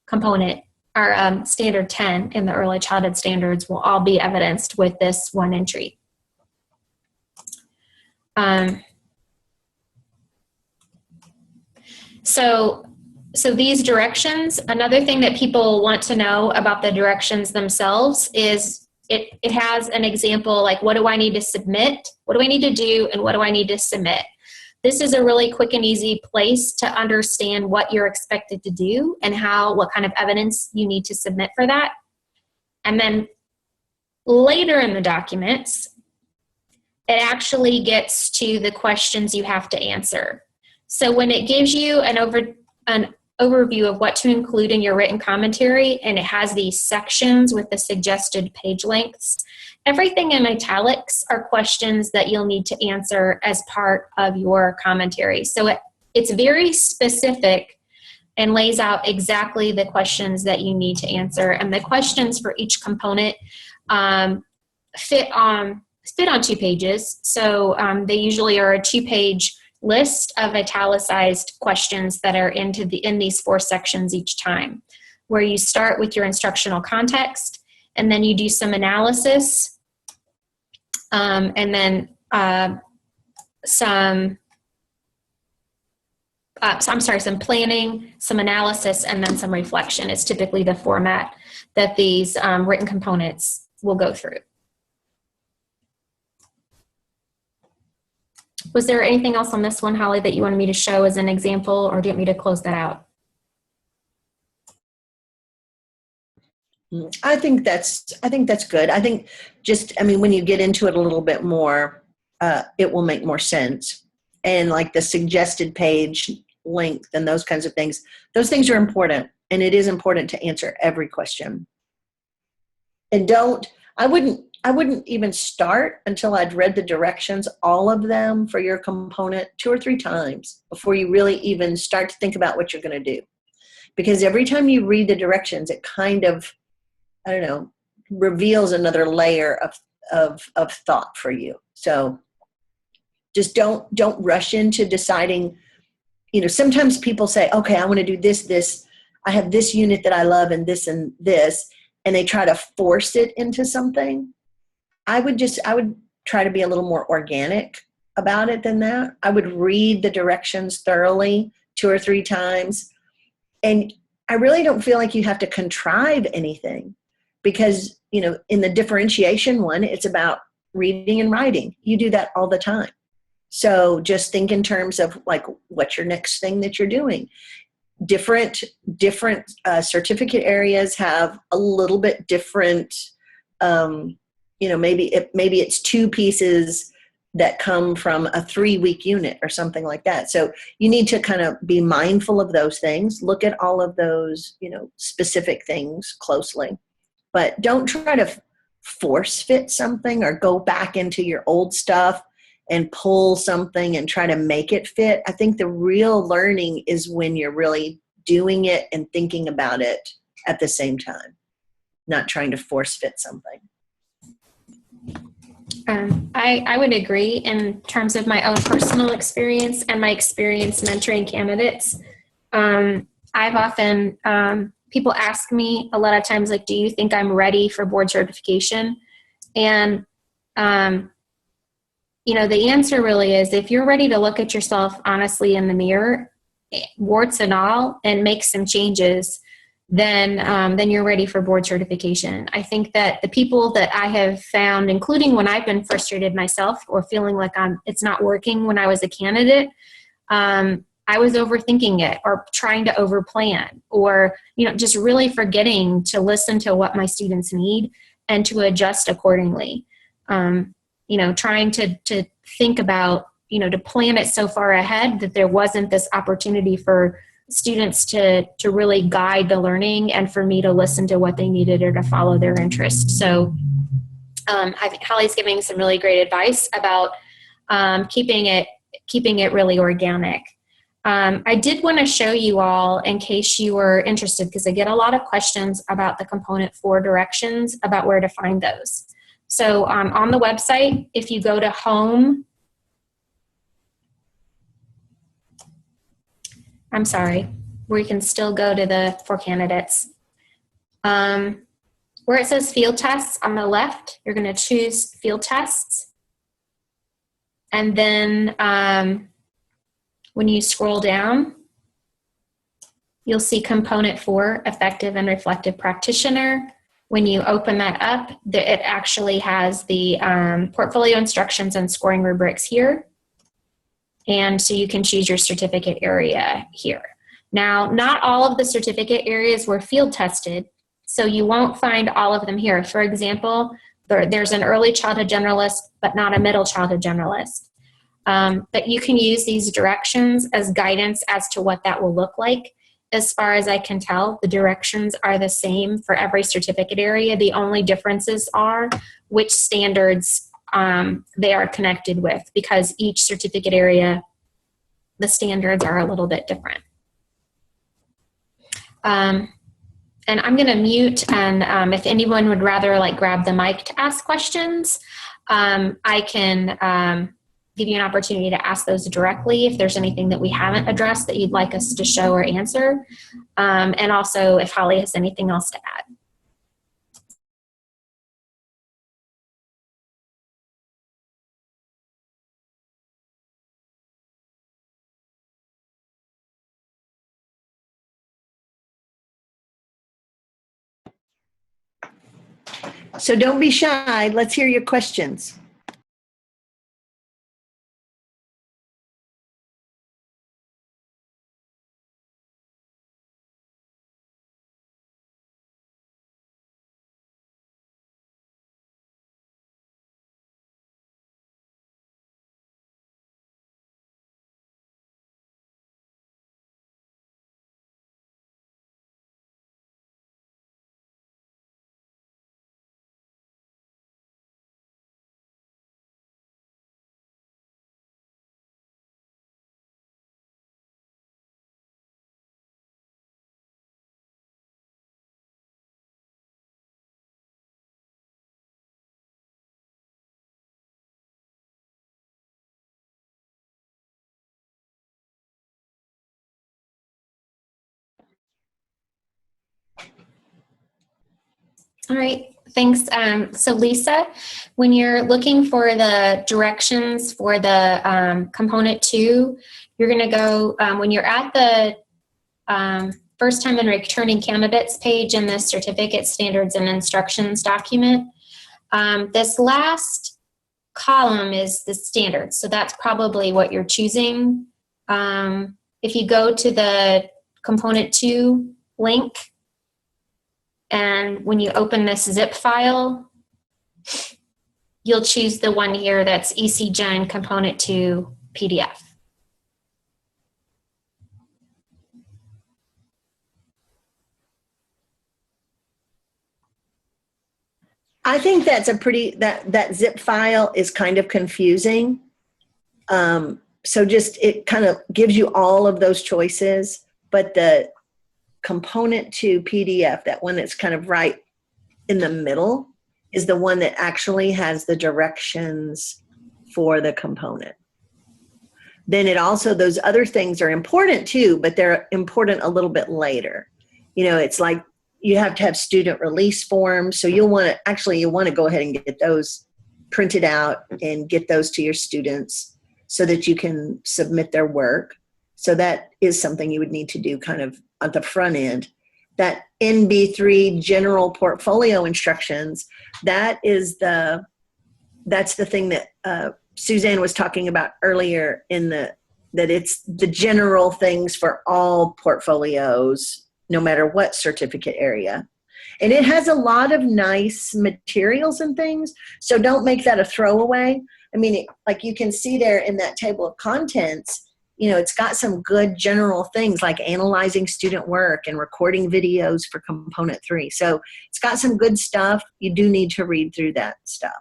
component or standard 10 in the early childhood standards will all be evidenced with this one entry. So these directions, another thing that people want to know about the directions themselves is it has an example like, what do I need to submit? What do I need to do? And what do I need to submit? This is a really quick and easy place to understand what you're expected to do and what kind of evidence you need to submit for that. And then later in the documents, it actually gets to the questions you have to answer. So when it gives you an overview of what to include in your written commentary, and it has these sections with the suggested page lengths, everything in italics are questions that you'll need to answer as part of your commentary. So it's very specific and lays out exactly the questions that you need to answer. And the questions for each component fit on 2 pages. So they usually are a 2-page list of italicized questions that are in these 4 sections each time, where you start with your instructional context, and then you do some analysis, and then some planning, some analysis, and then some reflection is typically the format that these written components will go through. Was there anything else on this one, Holly, that you wanted me to show as an example, or do you want me to close that out? I think that's good. I think when you get into it a little bit more, it will make more sense. And like the suggested page length and those kinds of things, those things are important. And it is important to answer every question. And I wouldn't even start until I'd read the directions, all of them for your component 2 or 3 times before you really even start to think about what you're going to do. Because every time you read the directions, it kind of, I don't know, reveals another layer of thought for you. So just don't rush into deciding. Sometimes people say, okay, I want to do this. I have this unit that I love and this, and they try to force it into something. I would try to be a little more organic about it than that. I would read the directions thoroughly 2 or 3 times. And I really don't feel like you have to contrive anything because, in the differentiation one, it's about reading and writing. You do that all the time. So just think in terms of like, what's your next thing that you're doing? Different certificate areas have a little bit different, maybe it's 2 pieces that come from a 3-week unit or something like that. So you need to kind of be mindful of those things, look at all of those, specific things closely, but don't try to force fit something or go back into your old stuff and pull something and try to make it fit. I think the real learning is when you're really doing it and thinking about it at the same time, not trying to force fit something. I would agree in terms of my own personal experience and my experience mentoring candidates. I've often, people ask me a lot of times, like, do you think I'm ready for board certification? And, the answer really is, if you're ready to look at yourself honestly in the mirror, warts and all, and make some changes, then you're ready for board certification. I think that the people that I have found, including when I've been frustrated myself or feeling like it's not working when I was a candidate, I was overthinking it or trying to overplan or, just really forgetting to listen to what my students need and to adjust accordingly. Trying to think about, to plan it so far ahead that there wasn't this opportunity for students to really guide the learning and for me to listen to what they needed or to follow their interest. So I think Holly's giving some really great advice about keeping it really organic. I did want to show you all, in case you were interested, because I get a lot of questions about the component 4 directions, about where to find those. So on the website, if you go to home, we can still go to the 4 candidates. Where it says field tests on the left, you're going to choose field tests. And then when you scroll down, you'll see component 4, effective and reflective practitioner. When you open that up, it actually has the portfolio instructions and scoring rubrics here. And so you can choose your certificate area here. Now, not all of the certificate areas were field tested, so you won't find all of them here. For example, there's an early childhood generalist, but not a middle childhood generalist. But you can use these directions as guidance as to what that will look like. As far as I can tell, the directions are the same for every certificate area. The only differences are which standards they are connected with, because each certificate area, the standards are a little bit different. And I'm going to mute, and if anyone would rather grab the mic to ask questions, I can give you an opportunity to ask those directly if there's anything that we haven't addressed that you'd like us to show or answer, and also if Holly has anything else to add. So don't be shy. Let's hear your questions. All right, thanks. So Lisa, when you're looking for the directions for the component 2, you're going to go, when you're at the first time and returning candidates page in the certificate standards and instructions document, this last column is the standards. So that's probably what you're choosing. If you go to the component 2 link, and when you open this zip file, you'll choose the one here that's EC Gen Component 2 PDF. I think that's a pretty, that zip file is kind of confusing. So just, it kind of gives you all of those choices, but the component to PDF, that one that's kind of right in the middle, is the one that actually has the directions for the component. Then it also, those other things are important too, but they're important a little bit later. You know, it's like you have to have student release forms. So you'll want to, actually you want to go ahead and get those printed out and get those to your students so that you can submit their work. So that is something you would need to do kind of at the front end. That NB3 general portfolio instructions, that's the thing that Suzanne was talking about earlier, that it's the general things for all portfolios, no matter what certificate area. And it has a lot of nice materials and things, so don't make that a throwaway. I mean, like you can see there in that table of contents, you know, it's got some good general things like analyzing student work and recording videos for component 3. So it's got some good stuff. You do need to read through that stuff.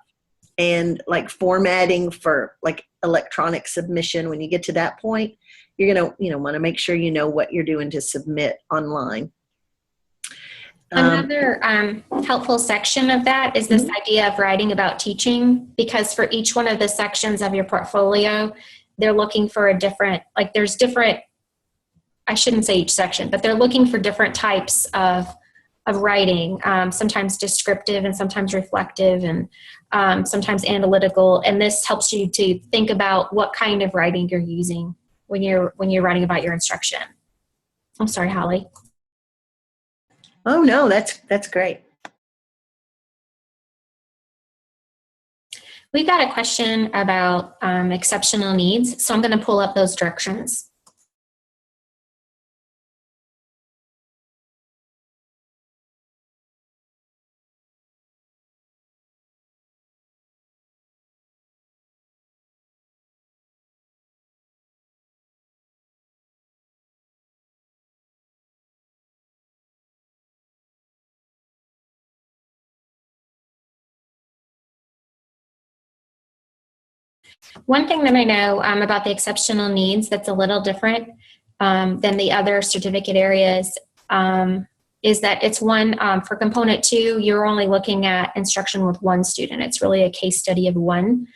And like formatting for like electronic submission, when you get to that point, you're going to, you know, want to make sure you know what you're doing to submit online. Another helpful section of that is this idea of writing about teaching, because for each one of the sections of your portfolio, they're looking for a different, like there's different, I shouldn't say each section, but they're looking for different types of writing, sometimes descriptive and sometimes reflective and sometimes analytical. And this helps you to think about what kind of writing you're using when you're writing about your instruction. I'm sorry, Holly. Oh no, that's great. We've got a question about exceptional needs, so I'm going to pull up those directions. One thing that I know about the exceptional needs that's a little different than the other certificate areas is that it's one, for component 2, you're only looking at instruction with one student. It's really a case study of one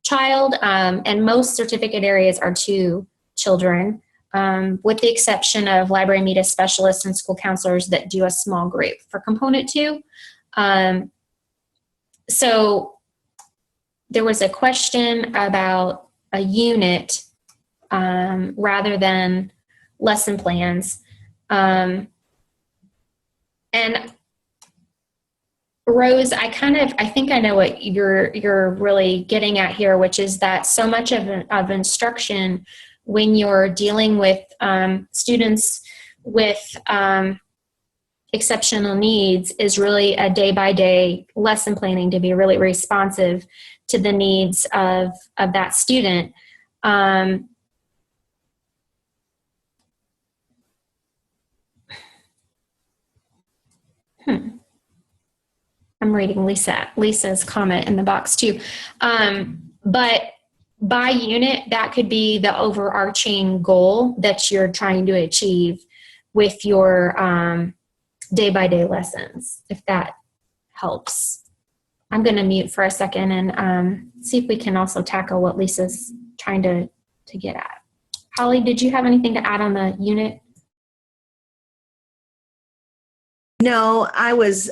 child, and most certificate areas are 2 children, with the exception of library media specialists and school counselors that do a small group for component 2. So there was a question about a unit rather than lesson plans. And Rose, I think I know what you're really getting at here, which is that so much of instruction when you're dealing with students with exceptional needs is really a day-by-day lesson planning to be really responsive to the needs of that student. I'm reading Lisa's comment in the box too. But by unit, that could be the overarching goal that you're trying to achieve with your day-by-day lessons, if that helps. I'm going to mute for a second and see if we can also tackle what Lisa's trying to get at. Holly, did you have anything to add on the unit? No, I was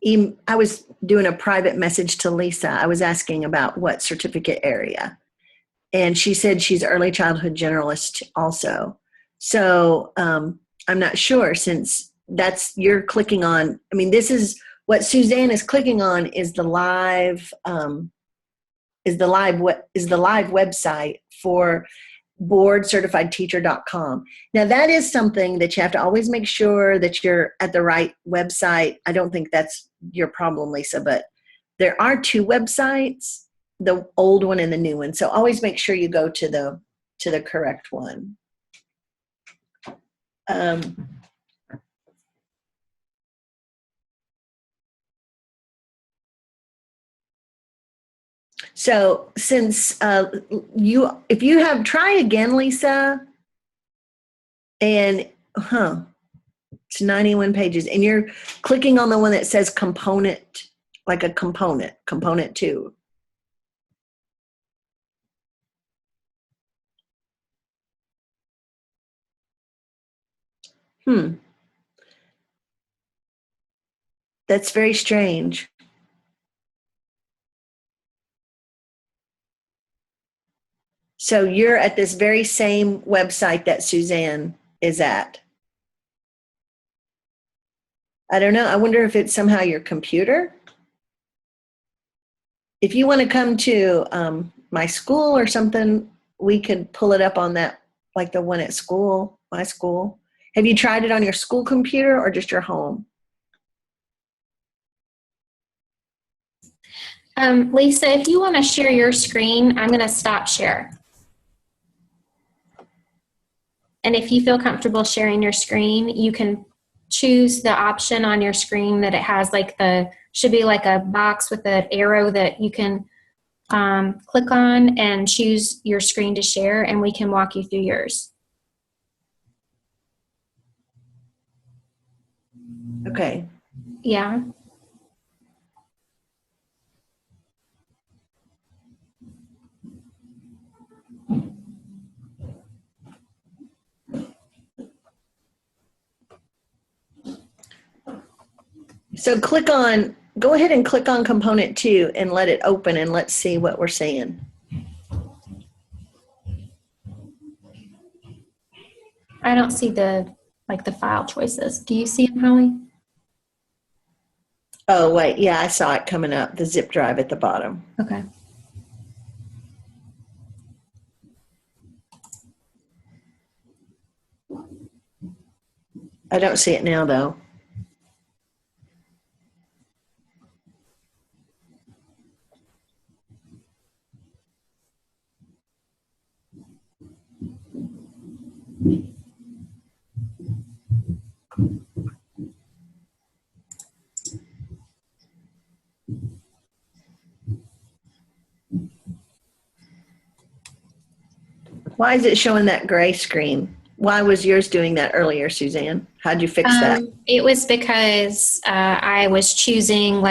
doing a private message to Lisa. I was asking about what certificate area, and she said she's early childhood generalist also. So I'm not sure, since you're clicking on. I mean, this is what Suzanne is clicking on is the live website for boardcertifiedteacher.com. Now that is something that you have to always make sure that you're at the right website. I don't think that's your problem, Lisa, but There are two websites, the old one and the new one. So always make sure you go to the correct one. So since if you have, try again, Lisa, and it's 91 pages, and you're clicking on the one that says component, like a component 2. That's very strange. So you're at this very same website that Suzanne is at. I don't know. I wonder if it's somehow your computer. If you want to come to my school or something, we could pull it up on that, like the one at school, my school. Have you tried it on your school computer or just your home? Lisa, if you want to share your screen, I'm going to stop share. And if you feel comfortable sharing your screen, you can choose the option on your screen that it has should be like a box with an arrow that you can click on and choose your screen to share, and we can walk you through yours. Okay. Yeah. So go ahead and click on component 2 and let it open, and let's see what we're seeing. I don't see the file choices. Do you see them, Holly? Oh, wait. Yeah, I saw it coming up, the zip drive at the bottom. Okay. I don't see it now, though. Why is it showing that gray screen? Why was yours doing that earlier, Suzanne? How'd you fix that? It was because I was choosing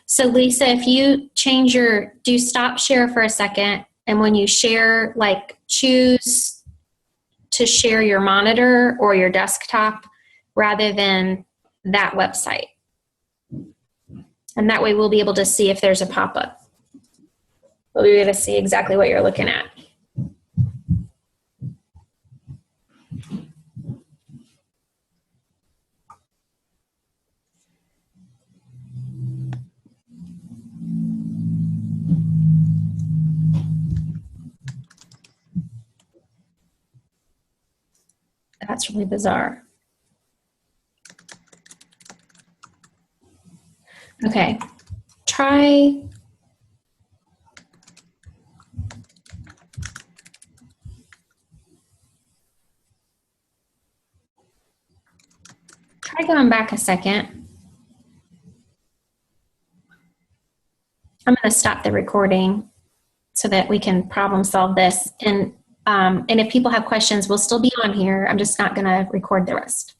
so Lisa, if you do stop share for a second, and when you share, choose to share your monitor or your desktop rather than that website. And that way we'll be able to see if there's a pop-up. We'll be able to see exactly what you're looking at. That's really bizarre. Okay, try going back a second. I'm going to stop the recording so that we can problem solve this. And if people have questions, we'll still be on here. I'm just not going to record the rest.